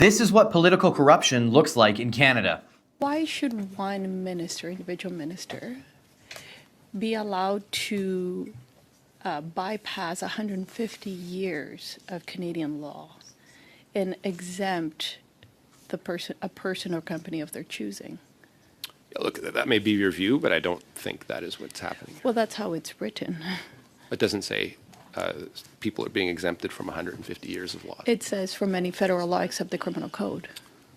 This is what political corruption looks like in Canada. Why should one minister, individual minister, be allowed to bypass 150 years of Canadian law and exempt a person or company of their choosing? Yeah, look, that may be your view, but I don't think that is what's happening. Well, that's how it's written. It doesn't say people are being exempted from 150 years of law. It says from any federal law except the criminal code.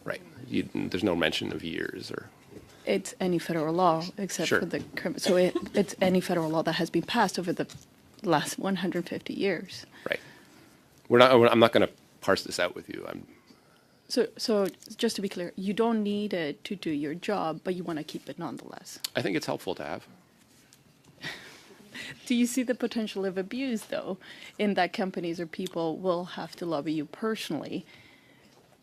Right. There's no mention of years or... It's any federal law except Sure. for the criminal. So it's any federal law that has been passed over the last 150 years. Right. I'm not going to parse this out with you. So just to be clear, you don't need it to do your job, but you want to keep it nonetheless. I think it's helpful to have. Do you see the potential of abuse, though, in that companies or people will have to lobby you personally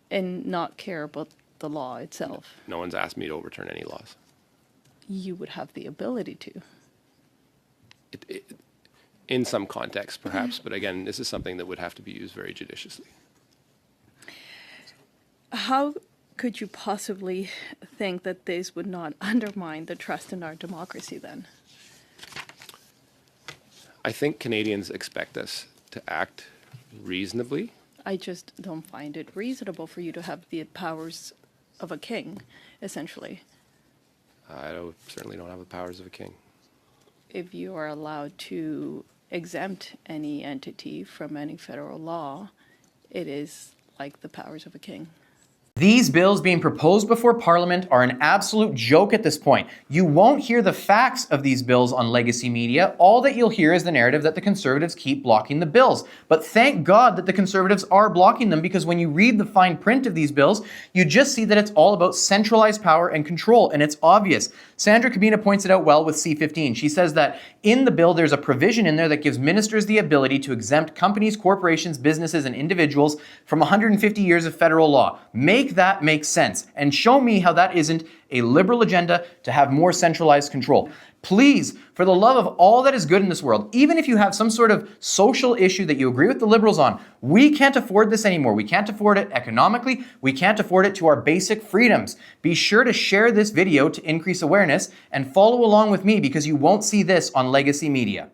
and not care about the law itself? No one's asked me to overturn any laws. You would have the ability to. In some contexts, perhaps, but again, this is something that would have to be used very judiciously. How could you possibly think that this would not undermine the trust in our democracy then? I think Canadians expect us to act reasonably. I just don't find it reasonable for you to have the powers of a king, essentially. Certainly don't have the powers of a king. If you are allowed to exempt any entity from any federal law, it is like the powers of a king. These bills being proposed before Parliament are an absolute joke at this point. You won't hear the facts of these bills on legacy media. All that you'll hear is the narrative that the Conservatives keep blocking the bills. But thank God that the Conservatives are blocking them, because when you read the fine print of these bills, you just see that it's all about centralized power and control, and it's obvious. Sandra Cobena points it out well with C-15. She says that in the bill, there's a provision in there that gives ministers the ability to exempt companies, corporations, businesses, and individuals from 150 years of federal law. Make that make sense, and show me how that isn't a liberal agenda to have more centralized control. Please, for the love of all that is good in this world, even if you have some sort of social issue that you agree with the Liberals on, we can't afford this anymore. We can't afford it economically. We can't afford it to our basic freedoms. Be sure to share this video to increase awareness and follow along with me, because you won't see this on legacy media.